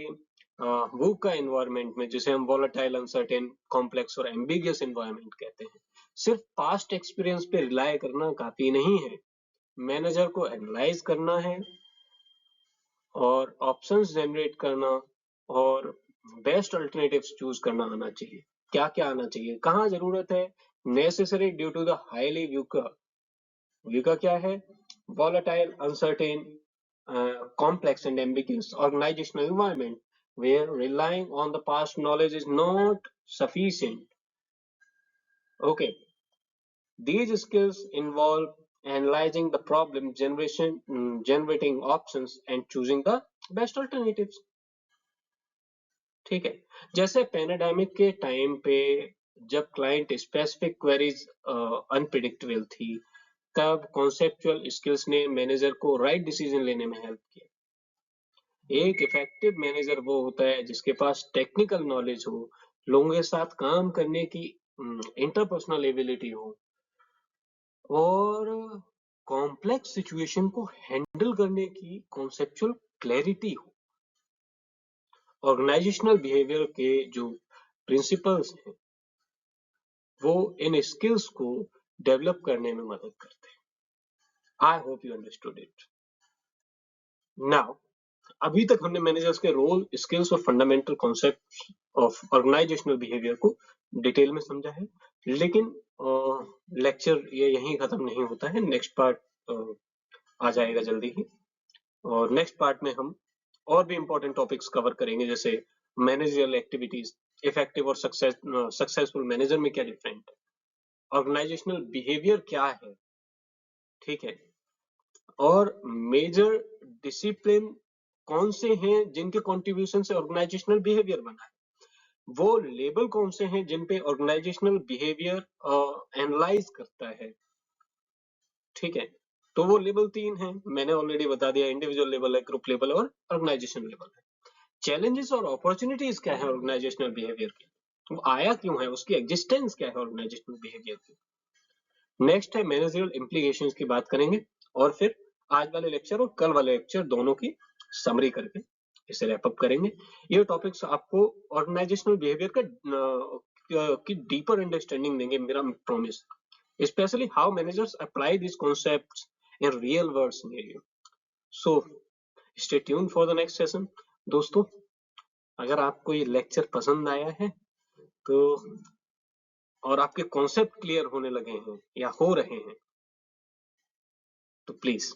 Speaker 1: वूक का एनवायरनमेंट में, जिसे हम वॉलेटाइल, अनसर्टेन, कॉम्प्लेक्स और एम्बिगियस एनवायरनमेंट कहते हैं, सिर्फ पास्ट एक्सपीरियंस पे रिलाय करना काफी नहीं है। मैनेजर को एनालाइज करना है और ऑप्शंस जनरेट करना और बेस्ट अल्टरनेटिव्स चूज करना आना चाहिए। क्या क्या आना चाहिए? कहाँ जरूरत है? Necessary due to the highly VUCA क्या है? Volatile, uncertain, complex and ambiguous organizational environment where relying on the past knowledge is not sufficient. Okay, these skills involve analyzing the problem, generating options and choosing the best alternatives. ठीक है। जैसे pandemic के time पे जब client specific queries unpredictable थी, तब conceptual skills ने manager को राइट डिसीजन लेने में हेल्प किया। एक इफेक्टिव मैनेजर वो होता है जिसके पास टेक्निकल नॉलेज हो, लोगों के साथ काम करने की इंटरपर्सनल एबिलिटी हो और कॉम्प्लेक्स सिचुएशन को हैंडल करने की कॉन्सेप्चुअल क्लैरिटी हो। ऑर्गेनाइजेशनल बिहेवियर के जो प्रिंसिपल्स हैं वो इन स्किल्स को डेवलप करने में मदद करते हैं। I hope you understood it. Now, अभी तक हमने मैनेजर्स के रोल, स्किल्स और fundamental concept of organisational behaviour को डिटेल में समझा है, लेकिन लेक्चर ये यहीं खत्म नहीं होता है। नेक्स्ट पार्ट आ जाएगा जल्दी ही, और नेक्स्ट पार्ट में हम और भी इंपॉर्टेंट टॉपिक्स कवर करेंगे, जैसे मैनेजरियल एक्टिविटीज, इफेक्टिव और सक्सेसफुल मैनेजर में क्या डिफरेंट है, ऑर्गेनाइजेशनल बिहेवियर क्या है, ठीक है, और मेजर डिसिप्लिन कौन से हैं जिनके कंट्रीब्यूशन से ऑर्गेनाइजेशनल बिहेवियर बना है, वो लेबल कौन से हैं जिन पे ऑर्गेनाइजेशनल बिहेवियर एनालाइज करता है। ठीक है। तो वो लेवल 3 हैं, मैंने ऑलरेडी बता दिया, इंडिविजुअल लेवल है, ग्रुप लेवल और ऑर्गेनाइजेशन लेवल है। चैलेंजेस और अपॉर्चुनिटीज क्या है ऑर्गेनाइजेशनल बिहेवियर की, वो आया क्यों है, उसकी एग्जिस्टेंस क्या है ऑर्गेनाइजेशनल बिहेवियर की। नेक्स्ट है मैनेजरियल इम्प्लीकेशंस की बात करेंगे, और फिर आज वाले लेक्चर और कल वाले लेक्चर दोनों की समरी करके इसे रैप अप करेंगे। ये टॉपिक्स आपको ऑर्गेनाइजेशनल बिहेवियर की डीपर अंडरस्टैंडिंग देंगे, मेरा promise, especially how managers apply these concepts in real world scenario. So stay tuned for the next session. दोस्तों, अगर आपको ये लेक्चर पसंद आया है तो, और आपके कॉन्सेप्ट क्लियर होने लगे हैं या हो रहे हैं, तो प्लीज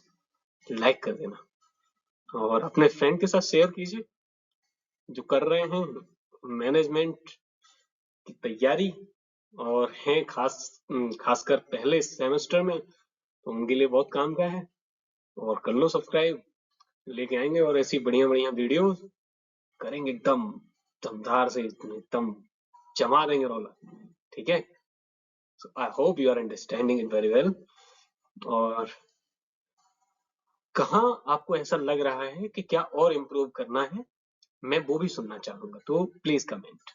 Speaker 1: लाइक कर देना और अपने फ्रेंड के साथ शेयर कीजिए जो कर रहे हैं मैनेजमेंट की तैयारी और हैं खासकर पहले सेमेस्टर में, तो उनके लिए बहुत काम का है। और कर लो सब्सक्राइब, लेके आएंगे और ऐसी बढ़िया बढ़िया वीडियोस करेंगे, एकदम दमदार से, एकदम जमा देंगे रौला। ठीक है, so I hope you are understanding it very well. और कहाँ आपको ऐसा लग रहा है कि क्या और इम्प्रूव करना है, मैं वो भी सुनना चाहूंगा, तो प्लीज कमेंट।